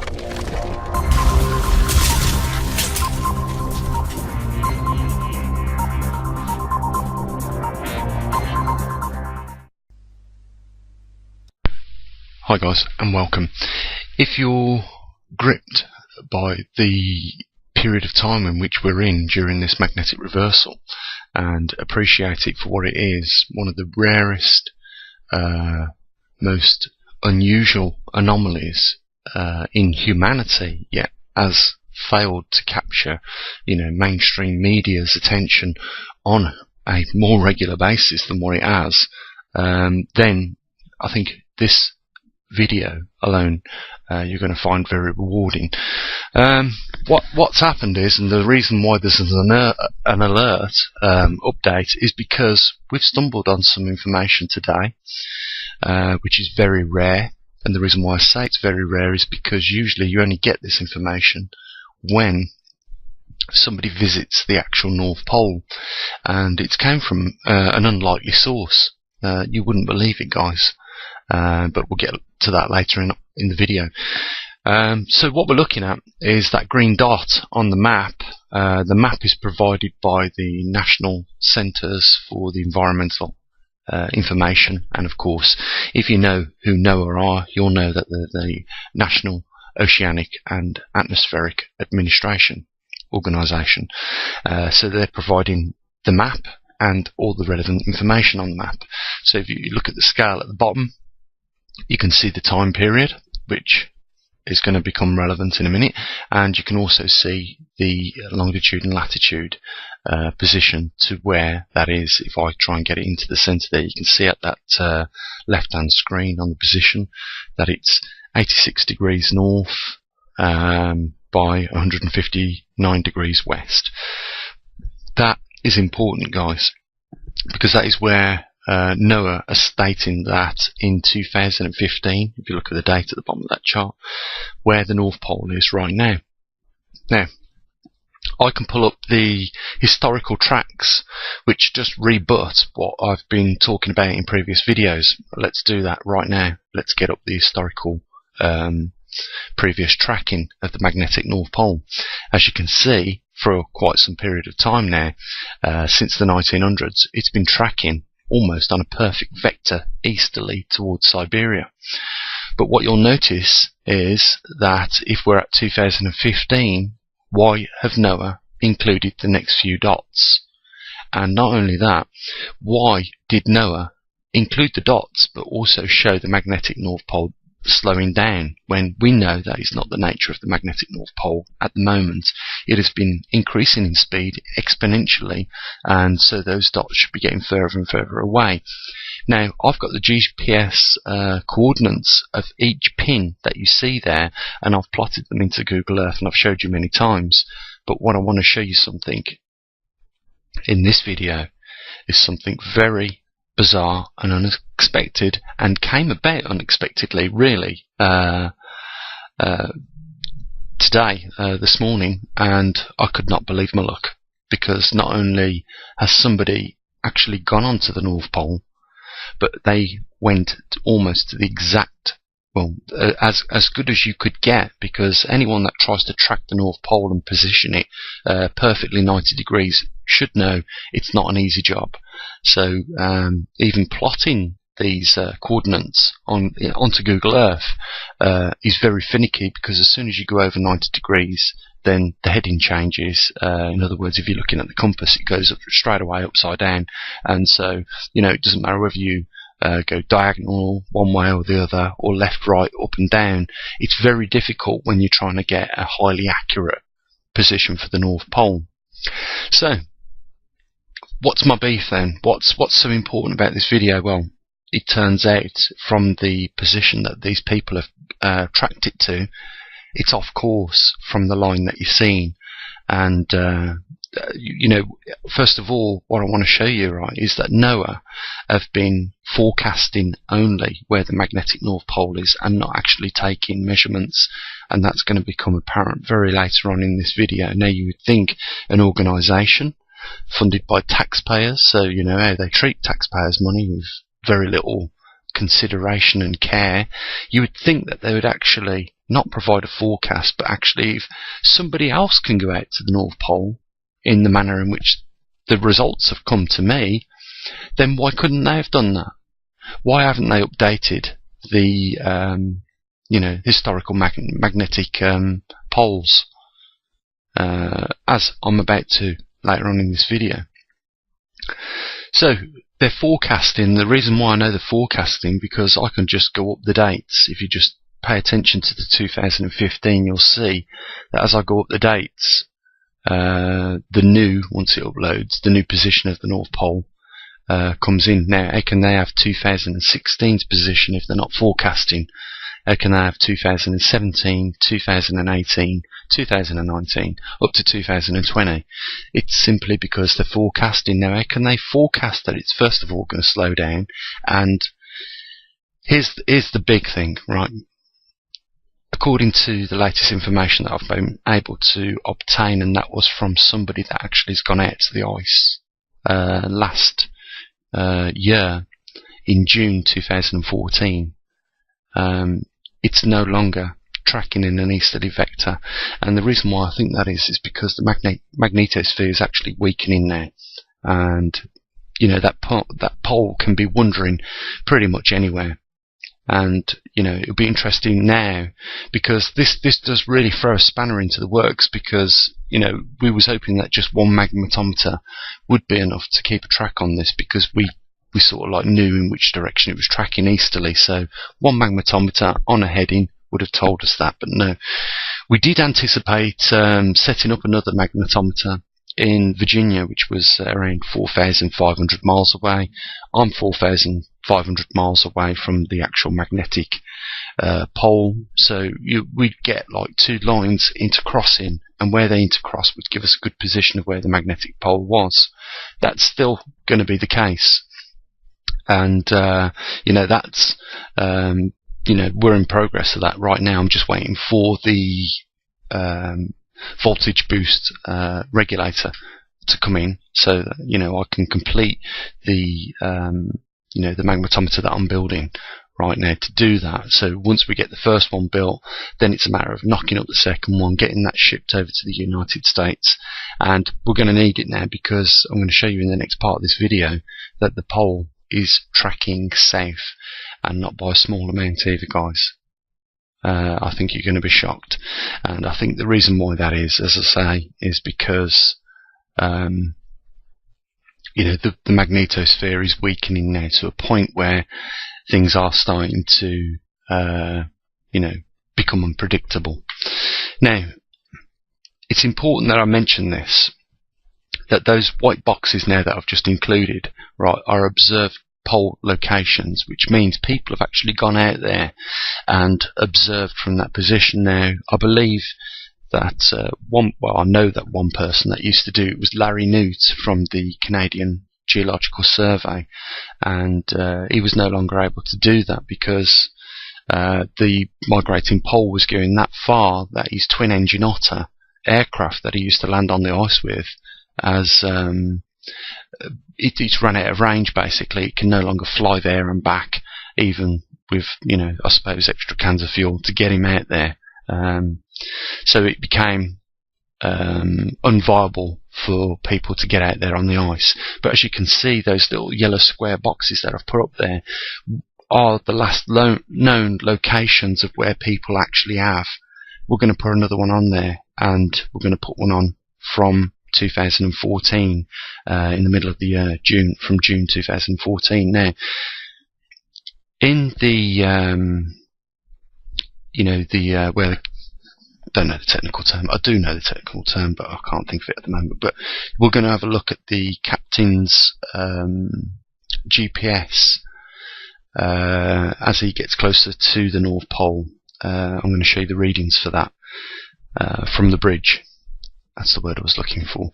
Hi guys, and welcome. If you're gripped by the period of time in which we're in during this magnetic reversal and appreciate it for what it is, one of the rarest, most unusual anomalies in humanity, yet has failed to capture, mainstream media's attention on a more regular basis than what it has, then I think this video alone you're going to find very rewarding. What's happened is, and the reason why this is an alert update, is because we've stumbled on some information today which is very rare. And the reason why I say it's very rare is because usually you only get this information when somebody visits the actual North Pole, and it's came from an unlikely source. You wouldn't believe it, guys. But we'll get to that later in the video. So what we're looking at is that green dot on the map. The map is provided by the National Centres for the Environmental Information, and of course, if you know who NOAA are, you'll know that they're the National Oceanic and Atmospheric Administration Organisation. So they're providing the map and all the relevant information on the map. So if you look at the scale at the bottom, you can see the time period, which is going to become relevant in a minute, and you can also see the longitude and latitude position to where that is. If I try and get it into the centre there, you can see at that left-hand screen on the position that it's 86 degrees north by 159 degrees west. That is important, guys, because that is where NOAA are stating that in 2015, if you look at the date at the bottom of that chart, where the North Pole is right now. Now, I can pull up the historical tracks which just rebut what I've been talking about in previous videos. Let's do that right now. Let's get up the historical previous tracking of the magnetic North Pole. As you can see, for quite some period of time now, since the 1900s, it's been tracking almost on a perfect vector easterly towards Siberia. But what you'll notice is that if we're at 2015, why have NOAA included the next few dots? And not only that, why did NOAA include the dots but also show the magnetic North Pole slowing down, when we know that is not the nature of the magnetic North Pole at the moment? It has been increasing in speed exponentially, and so those dots should be getting further and further away. Now, I've got the GPS coordinates of each pin that you see there, and I've plotted them into Google Earth, and I've showed you many times. But what I want to show you something in this video is something very bizarre and unexpected, and came about unexpectedly, really, today, this morning, and I could not believe my luck, because not only has somebody actually gone onto the North Pole, but they went almost to the exact, well, as good as you could get, because anyone that tries to track the North Pole and position it perfectly 90 degrees should know it's not an easy job. So even plotting these coordinates onto Google Earth is very finicky, because as soon as you go over 90 degrees, then the heading changes. In other words, if you're looking at the compass, it goes up straight away upside down, and so it doesn't matter whether you go diagonal one way or the other, or left, right, up and down. It's very difficult when you're trying to get a highly accurate position for the North Pole. So, what's my beef then? What's so important about this video? Well, it turns out from the position that these people have tracked it to, it's off course from the line that you're seeing. And first of all, what I want to show you, right, is that NOAA have been forecasting only where the magnetic North Pole is, and not actually taking measurements, and that's going to become apparent very later on in this video. Now, you would think an organisation funded by taxpayers, so you know how they treat taxpayers' money with very little consideration and care, you would think that they would actually not provide a forecast, but actually if somebody else can go out to the North Pole in the manner in which the results have come to me, then why couldn't they have done that? Why haven't they updated the historical magnetic poles, as I'm about to later on in this video? So they're forecasting. The reason why I know they're forecasting, because I can just go up the dates. If you just pay attention to the 2015, you'll see that as I go up the dates, once it uploads, the new position of the North Pole comes in. Now, how can they have 2016's position if they're not forecasting? How can they have 2017, 2018, 2019, up to 2020? It's simply because they're forecasting. Now, how can they forecast that it's first of all going to slow down? And here's the big thing, right? According to the latest information that I've been able to obtain, and that was from somebody that actually has gone out to the ice last year in June 2014, it's no longer tracking in an easterly vector. And the reason why I think that is because the magnetosphere is actually weakening now, and that pole can be wandering pretty much anywhere. And it'll be interesting now, because this does really throw a spanner into the works, because we was hoping that just one magnetometer would be enough to keep a track on this, because we sort of like knew in which direction it was tracking easterly. So one magnetometer on a heading would have told us that. But no, we did anticipate setting up another magnetometer in Virginia, which was around 4,500 miles away. I'm 4,500 miles away from the actual magnetic pole, so we'd get like two lines intercrossing, and where they intercross would give us a good position of where the magnetic pole was. That's still going to be the case, and that's we're in progress of that right now. I'm just waiting for the voltage boost regulator to come in, so that I can complete the the magnetometer that I'm building right now to do that. So once we get the first one built, then it's a matter of knocking up the second one, getting that shipped over to the United States. And we're going to need it now, because I'm going to show you in the next part of this video that the pole is tracking south, and not by a small amount either, guys. I think you're going to be shocked, and I think the reason why that is, as I say, is because the magnetosphere is weakening now to a point where things are starting to become unpredictable. Now, it's important that I mention this, that those white boxes now that I've just included, right, are observed pole locations, which means people have actually gone out there and observed from that position. Now, I believe that I know that one person that used to do it was Larry Newt from the Canadian Geological Survey, and he was no longer able to do that because the migrating pole was going that far that his twin-engine Otter aircraft that he used to land on the ice with, as it's run out of range. Basically, it can no longer fly there and back, even with I suppose extra cans of fuel to get him out there. So it became unviable for people to get out there on the ice. But as you can see, those little yellow square boxes that I've put up there are the last known locations of where people actually have. We're going to put another one on there, and we're going to put one on from 2014, in the middle of the year, from June 2014. Now, in the where I don't know the technical term. I do know the technical term, but I can't think of it at the moment. But we're going to have a look at the captain's GPS as he gets closer to the North Pole. I'm going to show you the readings for that from the bridge. That's the word I was looking for.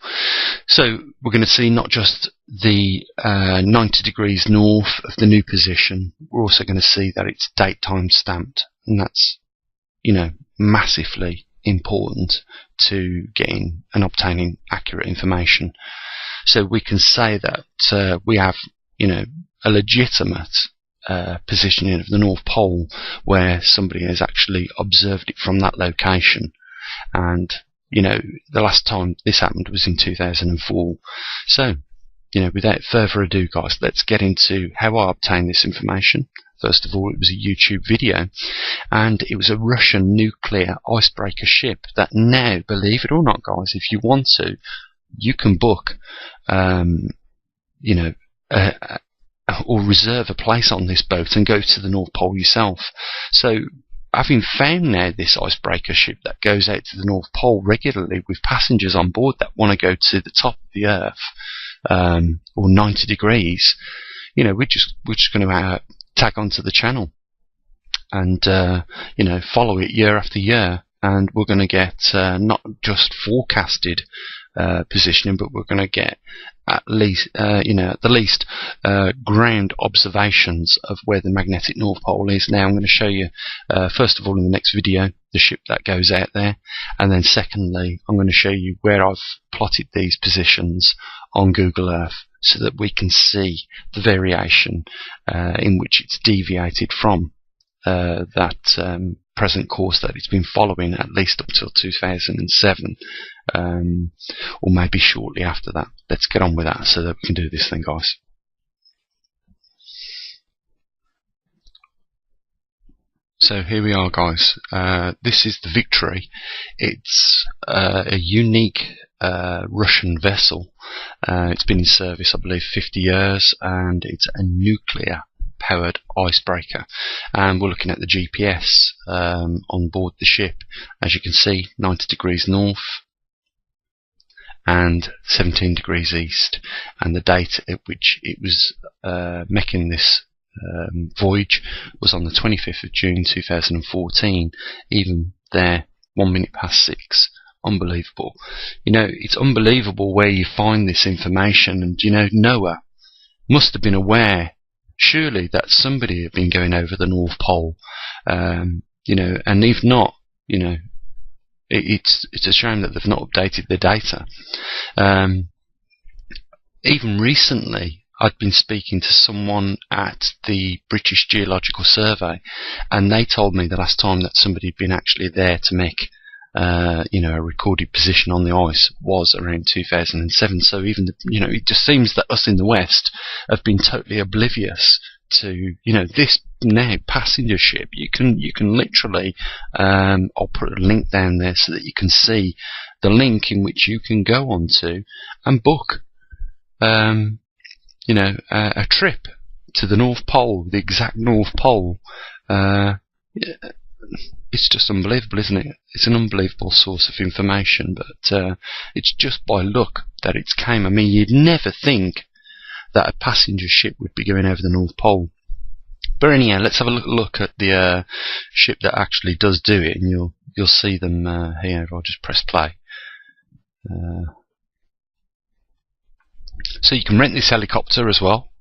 So we're going to see not just the 90 degrees north of the new position, we're also going to see that it's date time stamped, and that's massively important to getting and obtaining accurate information. So we can say that we have a legitimate positioning of the North Pole where somebody has actually observed it from that location. And, you know, the last time this happened was in 2004. So, you know, without further ado, guys, let's get into how I obtained this information. First of all, it was a YouTube video, and it was a Russian nuclear icebreaker ship that now, believe it or not, guys, if you want to, you can book, you know, or reserve a place on this boat and go to the North Pole yourself. So, having found now this icebreaker ship that goes out to the North Pole regularly with passengers on board that want to go to the top of the Earth, or 90 degrees, you know, we're just going to tag onto the channel and you know, follow it year after year, and we're going to get not just forecasted positioning, but we're going to get at least, you know, at the least, ground observations of where the magnetic North Pole is. Now I'm going to show you, first of all, in the next video, the ship that goes out there, and then secondly, I'm going to show you where I've plotted these positions on Google Earth so that we can see the variation in which it's deviated from that present course that it's been following, at least up till 2007, or maybe shortly after that. Let's get on with that so that we can do this thing, guys. So here we are, guys. This is the Victory. It's a unique Russian vessel. It's been in service, I believe, 50 years, and it's a nuclear powered icebreaker, and we're looking at the GPS on board the ship. As you can see, 90 degrees north and 17 degrees east, and the date at which it was making this voyage was on the 25th of June 2014. Even there, 1 minute past 6. Unbelievable. You know, it's unbelievable where you find this information, and you know, Noah must have been aware, surely, that somebody had been going over the North Pole, you know, and if not, you know, it's a shame that they've not updated the data. Even recently, I'd been speaking to someone at the British Geological Survey, and they told me the last time that somebody had been actually there to make you know, a recorded position on the ice was around 2007. So even you know, it just seems that us in the West have been totally oblivious to, you know, this now passenger ship. You can literally, I'll put a link down there so that you can see the link in which you can go onto and book, you know, a trip to the North Pole, the exact North Pole. It's just unbelievable, isn't it? It's an unbelievable source of information, but it's just by luck that it's came. I mean, you'd never think that a passenger ship would be going over the North Pole. But anyhow, let's have a look at the ship that actually does do it, and you'll see them here. If I'll just press play. So you can rent this helicopter as well.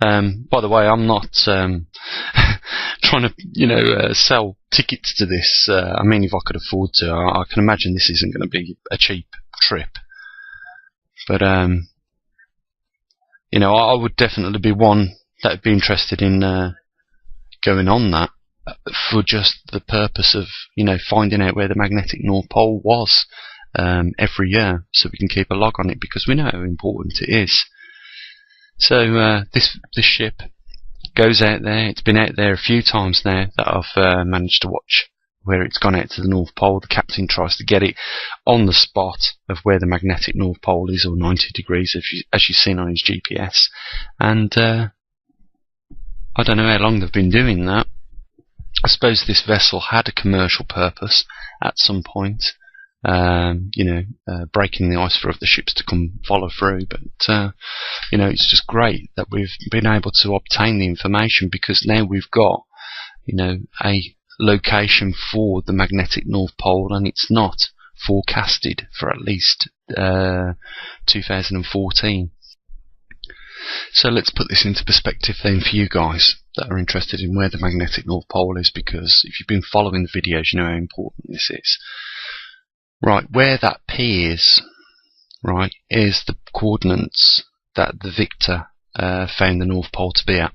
By the way, I'm not trying to, you know, sell tickets to this. I mean, if I could afford to, I can imagine this isn't going to be a cheap trip. But you know, I would definitely be one that would be interested in going on that for just the purpose of, you know, finding out where the magnetic North Pole was every year, so we can keep a log on it, because we know how important it is. So this ship goes out there. It's been out there a few times now that I've managed to watch where it's gone out to the North Pole. The captain tries to get it on the spot of where the magnetic North Pole is, or 90 degrees, as you've seen on his GPS. And I don't know how long they've been doing that. I suppose this vessel had a commercial purpose at some point. You know, breaking the ice for other ships to come follow through, but you know, it's just great that we've been able to obtain the information, because now we've got, you know, a location for the magnetic North Pole, and it's not forecasted for at least 2014. So let's put this into perspective then for you guys that are interested in where the magnetic North Pole is, because if you've been following the videos, you know how important this is. Right, where that P is, right, is the coordinates that the Victor found the North Pole to be at.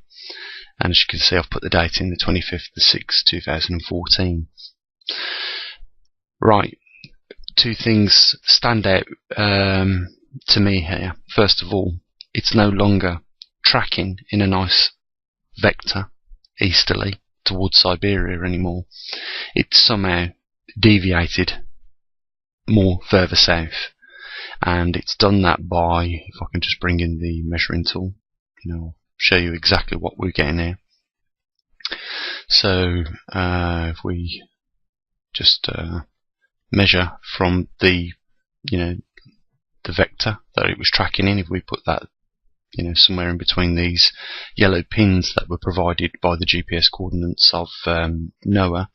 And as you can see, I've put the date in, the 25th of 6th, 2014. Right, two things stand out to me here. First of all, it's no longer tracking in a nice vector easterly towards Siberia anymore. It's somehow deviated more further south, and it's done that by, if I can just bring in the measuring tool, I'll show you exactly what we're getting here. So if we just measure from the the vector that it was tracking in, if we put that somewhere in between these yellow pins that were provided by the GPS coordinates of NOAA,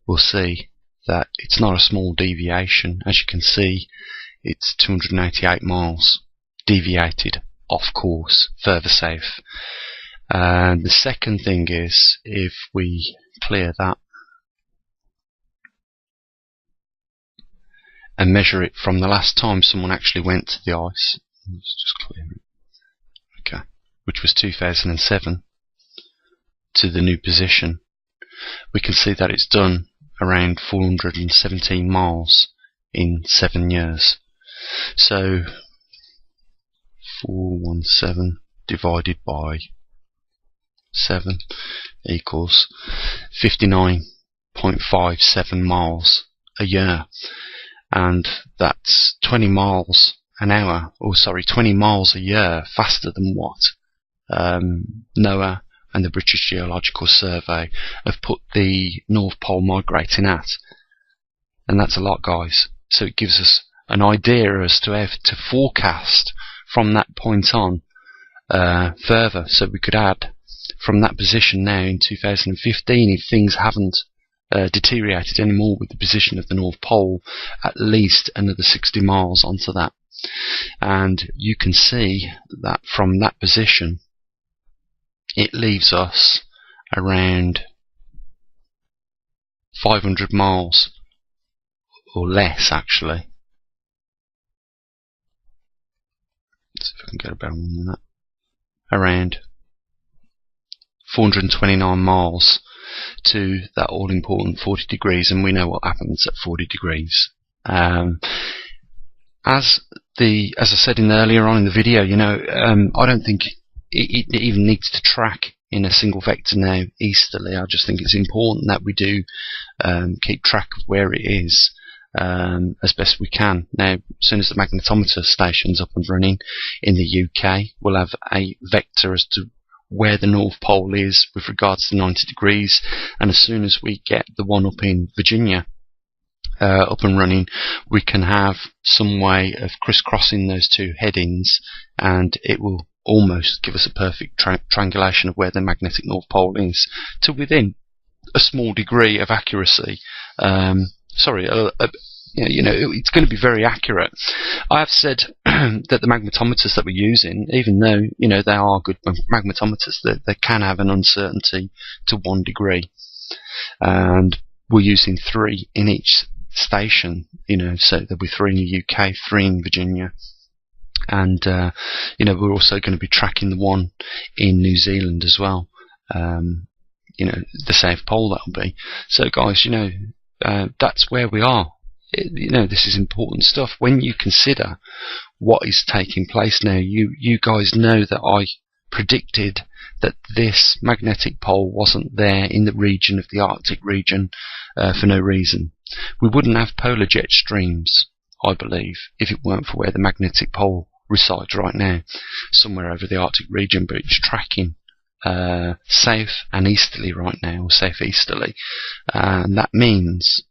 we'll see that it's not a small deviation. As you can see, it's 288 miles deviated off course further south. And the second thing is, if we clear that and measure it from the last time someone actually went to the ice, let's just clear it, okay, which was 2007, to the new position, we can see that it's done around 417 miles in 7 years. So 417 divided by 7 equals 59.57 miles a year, and that's 20 miles an hour, or sorry, 20 miles a year faster than what NOAA and the British Geological Survey have put the North Pole migrating at. And that's a lot, guys. So it gives us an idea as to how to forecast from that point on further. So we could add from that position now in 2015, if things haven't deteriorated anymore with the position of the North Pole, at least another 60 miles onto that. And you can see that from that position, it leaves us around 500 miles or less, actually. Let's see if I can get a better one than that. Around 429 miles to that all-important 40 degrees, and we know what happens at 40 degrees. As I said earlier on in the video, I don't think it even needs to track in a single vector now easterly. I just think it's important that we do keep track of where it is as best we can. Now, as soon as the magnetometer station's up and running in the UK, we'll have a vector as to where the North Pole is with regards to 90 degrees, and as soon as we get the one up in Virginia up and running, we can have some way of crisscrossing those two headings, and it will almost give us a perfect triangulation of where the magnetic North Pole is, to within a small degree of accuracy. It's going to be very accurate. I have said that the magnetometers that we're using, even though they are good magnetometers, they can have an uncertainty to 1 degree, and we're using 3 in each station. So there'll be 3 in the UK, 3 in Virginia, and we're also going to be tracking the one in New Zealand as well. The South Pole, that'll be. So guys, that's where we are. This is important stuff. When you consider what is taking place now, you guys know that I predicted that this magnetic pole wasn't there in the region of the Arctic region for no reason. We wouldn't have polar jet streams, I believe, if it weren't for where the magnetic pole resides right now, somewhere over the Arctic region, but it's tracking south and easterly right now, or southeasterly, and that means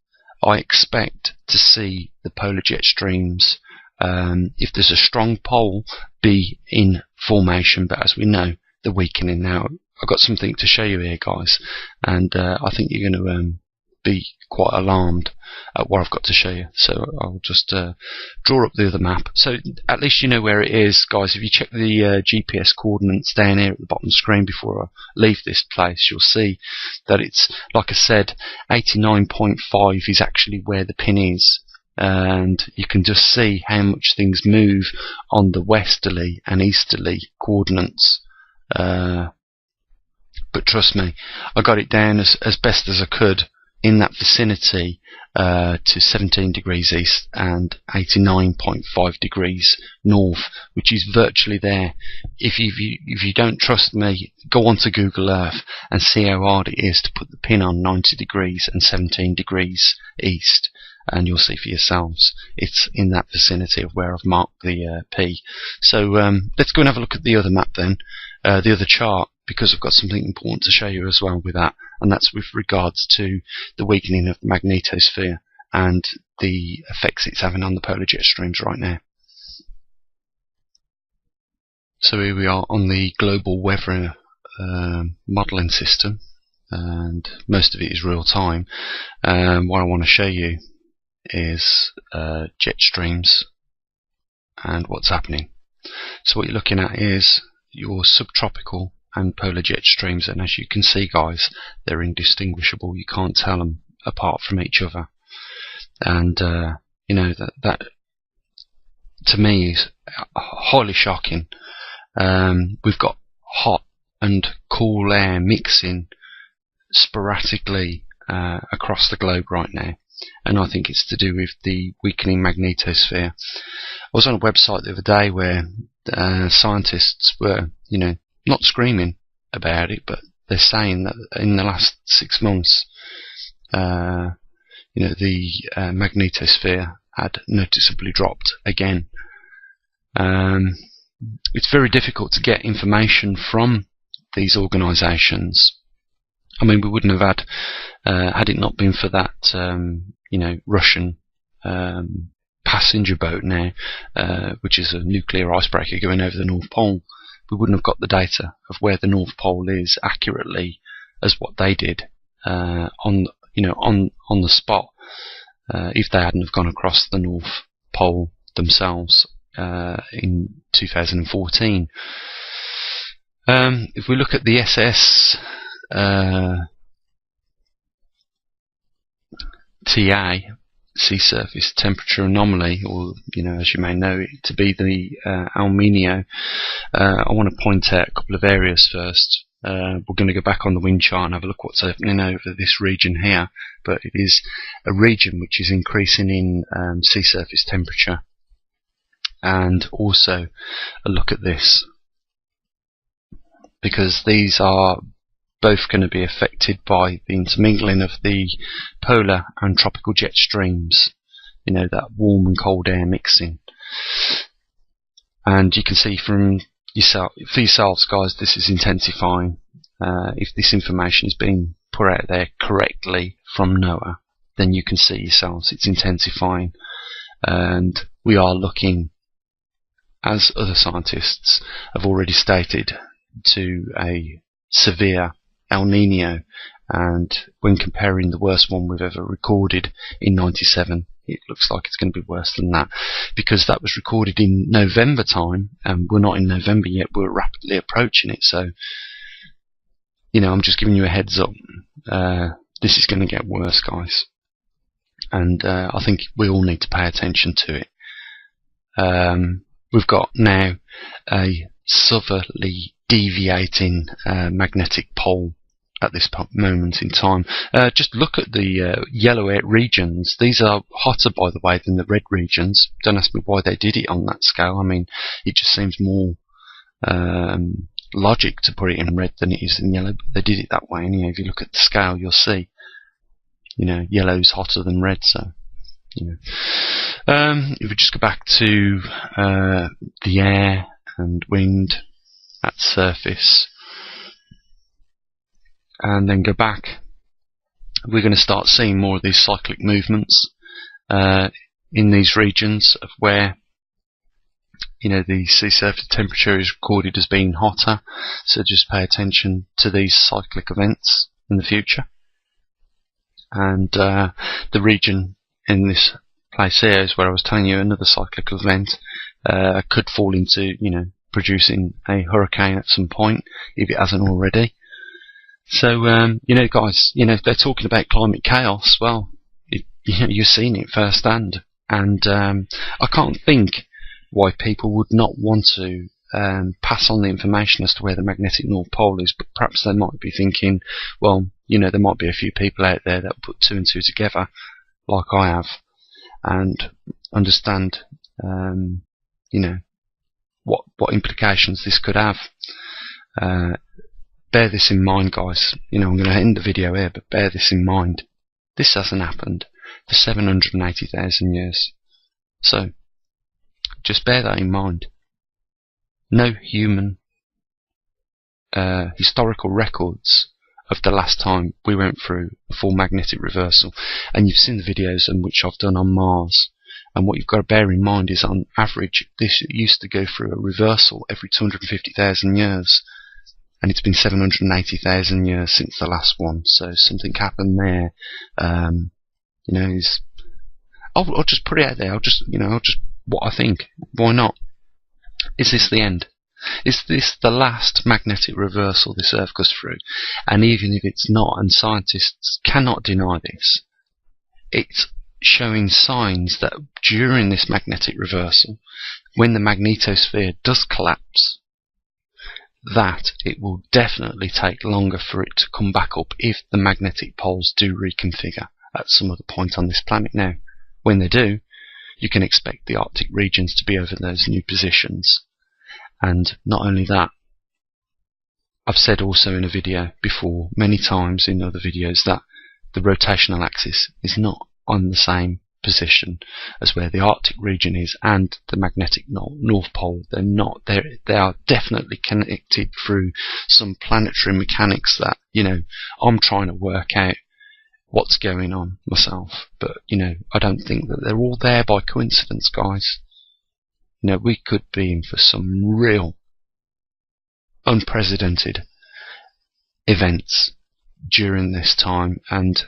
I expect to see the polar jet streams, if there's a strong pole, be in formation, but as we know, they're weakening now. I've got something to show you here, guys, and I think you're going to be quite alarmed at what I've got to show you. So I'll just draw up the other map, so at least you know where it is, guys. If you check the GPS coordinates down here at the bottom of the screen before I leave this place, you'll see that it's, like I said, 89.5 is actually where the pin is, and you can just see how much things move on the westerly and easterly coordinates But trust me, I got it down as best as I could in that vicinity to 17 degrees east and 89.5 degrees north, which is virtually there. If you don't trust me, go onto Google Earth and see how hard it is to put the pin on 90 degrees and 17 degrees east, and you'll see for yourselves. It's in that vicinity of where I've marked the P. So let's go and have a look at the other map then, the other chart, because I've got something important to show you as well with that, and that's with regards to the weakening of the magnetosphere and the effects it's having on the polar jet streams right now. So here we are on the global weather modelling system, and most of it is real time. What I want to show you is jet streams and what's happening. So what you're looking at is your subtropical and polar jet streams, and as you can see, guys, they're indistinguishable. You can't tell them apart from each other, and you know, that to me is highly shocking. We've got hot and cool air mixing sporadically across the globe right now, and I think it's to do with the weakening magnetosphere. I was on a website the other day where scientists were, you know, not screaming about it, but they're saying that in the last 6 months, you know, the magnetosphere had noticeably dropped again. It's very difficult to get information from these organisations. I mean, we wouldn't have had it not been for that, you know, Russian passenger boat now, which is a nuclear icebreaker going over the North Pole. We wouldn't have got the data of where the North Pole is accurately as what they did on the spot if they hadn't have gone across the North Pole themselves in 2014. If we look at the SS TA, sea surface temperature anomaly, or, you know, as you may know it to be the El Nino, I want to point out a couple of areas first. We're going to go back on the wind chart and have a look what's happening over this region here, but it is a region which is increasing in sea surface temperature. And also a look at this, because these are both going to be affected by the intermingling of the polar and tropical jet streams, you know, that warm and cold air mixing. And you can see from for yourselves, guys, this is intensifying. If this information is being put out there correctly from NOAA, then you can see yourselves it's intensifying, and we are looking, as other scientists have already stated, to a severe El Nino. And when comparing the worst one we've ever recorded in '97, it looks like it's going to be worse than that, because that was recorded in November time, and we're not in November yet, we're rapidly approaching it. So, you know, I'm just giving you a heads up. This is going to get worse, guys, and I think we all need to pay attention to it. We've got now a southerly deviating magnetic pole at this moment in time. Just look at the yellow regions. These are hotter, by the way, than the red regions. Don't ask me why they did it on that scale. I mean, it just seems more logic to put it in red than it is in yellow, but they did it that way. And, you know, if you look at the scale, you'll see, you know, yellow's hotter than red. So, you know, if we just go back to the air and wind at surface, and then go back, we're going to start seeing more of these cyclic movements in these regions of where, you know, the sea surface temperature is recorded as being hotter. So just pay attention to these cyclic events in the future. And the region in this place here is where I was telling you another cyclic event could fall into, you know, producing a hurricane at some point if it hasn't already. So, you know, guys, you know, if they're talking about climate chaos, well, you know, you're seeing it firsthand. And I can't think why people would not want to pass on the information as to where the magnetic North Pole is, but perhaps they might be thinking, well, you know, there might be a few people out there that put two and two together, like I have, and understand, you know, what implications this could have. Bear this in mind, guys. You know, I'm going to end the video here, but bear this in mind. This hasn't happened for 780,000 years. So, just bear that in mind. No human historical records of the last time we went through a full magnetic reversal. And you've seen the videos in which I've done on Mars. And what you've got to bear in mind is, on average, this used to go through a reversal every 250,000 years. And it's been 780,000 years since the last one. So something happened there. You know, I'll just put it out there. I'll just what I think. Why not? Is this the end? Is this the last magnetic reversal this Earth goes through? And even if it's not, and scientists cannot deny this, it's showing signs that during this magnetic reversal, when the magnetosphere does collapse, that it will definitely take longer for it to come back up if the magnetic poles do reconfigure at some other point on this planet. Now, when they do, you can expect the Arctic regions to be over those new positions. And not only that, I've said also in a video before, many times in other videos, that the rotational axis is not on the same position as where the Arctic region is and the magnetic North Pole. They're not. They are definitely connected through some planetary mechanics that, you know, I'm trying to work out what's going on myself. But, you know, I don't think that they're all there by coincidence, guys. You know, we could be in for some real unprecedented events during this time. And,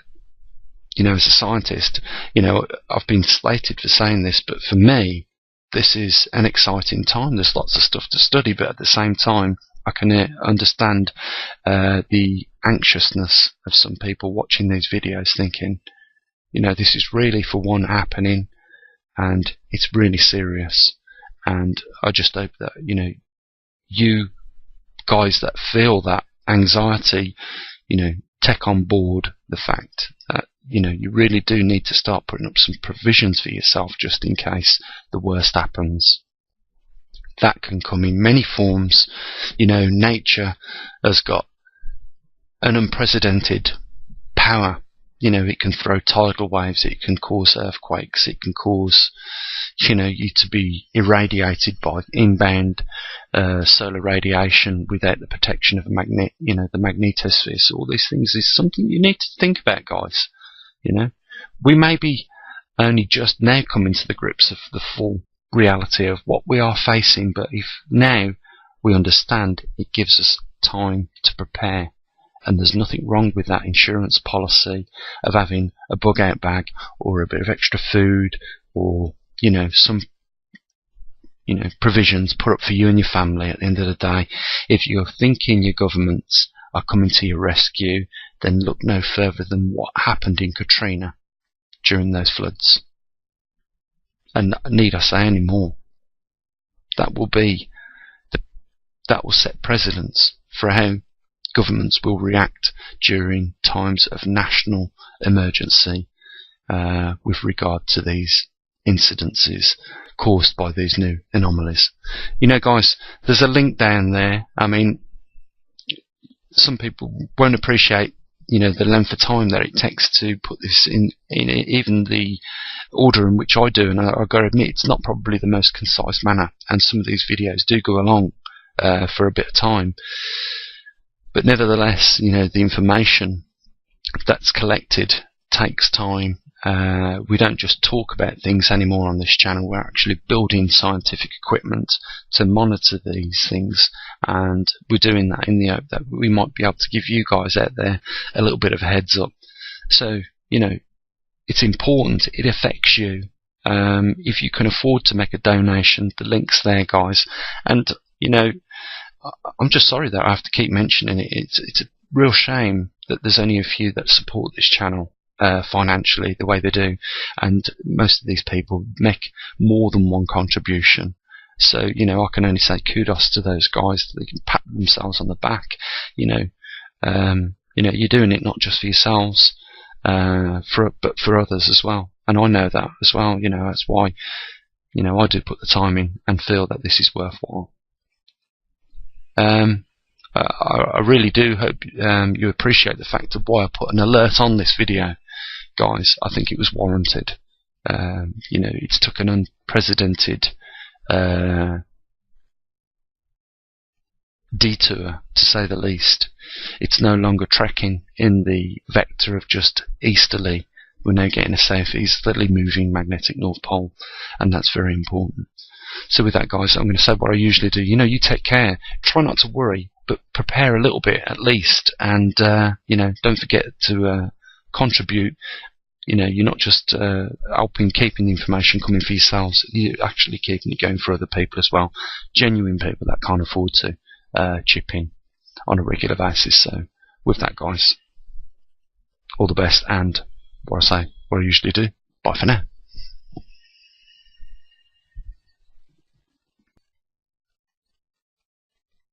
you know, as a scientist, you know, I've been slated for saying this, but for me, this is an exciting time. There's lots of stuff to study, but at the same time, I can understand the anxiousness of some people watching these videos, thinking, you know, this is really for one happening, and it's really serious. And I just hope that, you know, you guys that feel that anxiety, you know, take on board the fact that, you know, you really do need to start putting up some provisions for yourself just in case the worst happens. That can come in many forms. You know, nature has got an unprecedented power. You know, it can throw tidal waves, it can cause earthquakes, it can cause, you know, you to be irradiated by inbound solar radiation without the protection of the the magnetosphere. So all these things is something you need to think about, guys. You know, we may be only just now coming to the grips of the full reality of what we are facing, but if now we understand, it gives us time to prepare. And there's nothing wrong with that insurance policy of having a bug out bag or a bit of extra food, or, you know, some, you know, provisions put up for you and your family at the end of the day. If you're thinking your governments are coming to your rescue, then look no further than what happened in Katrina during those floods. And need I say any more? That will set precedents for how governments will react during times of national emergency with regard to these incidences caused by these new anomalies. You know, guys, there's a link down there. I mean, some people won't appreciate, you know, the length of time that it takes to put this in even the order in which I do, and I've got to admit, it's not probably the most concise manner, and some of these videos do go along for a bit of time. But nevertheless, you know, the information that's collected takes time. We don't just talk about things anymore on this channel. We're actually building scientific equipment to monitor these things, and we're doing that in the hope that we might be able to give you guys out there a little bit of a heads up. So, you know, it's important. It affects you. If you can afford to make a donation, the link's there, guys. And, you know, I'm just sorry that I have to keep mentioning it. It's a real shame that there's only a few that support this channel financially the way they do, and most of these people make more than one contribution. So, I can only say kudos to those guys that they can pat themselves on the back. You're doing it not just for yourselves, but for others as well. And I know that as well. That's why, I do put the time in and feel that this is worthwhile. I really do hope you appreciate the fact of why I put an alert on this video, guys. I think it was warranted. It's took an unprecedented detour, to say the least. It's no longer trekking in the vector of just easterly. We're now getting a southeasterly moving magnetic north pole, and that's very important. So with that, guys, I'm going to say what I usually do. You take care. Try not to worry, but prepare a little bit at least. And, don't forget to contribute. You're not just helping keeping the information coming for yourselves. You're actually keeping it going for other people as well. Genuine people that can't afford to chip in on a regular basis. So with that, guys, all the best. And what I usually do. Bye for now.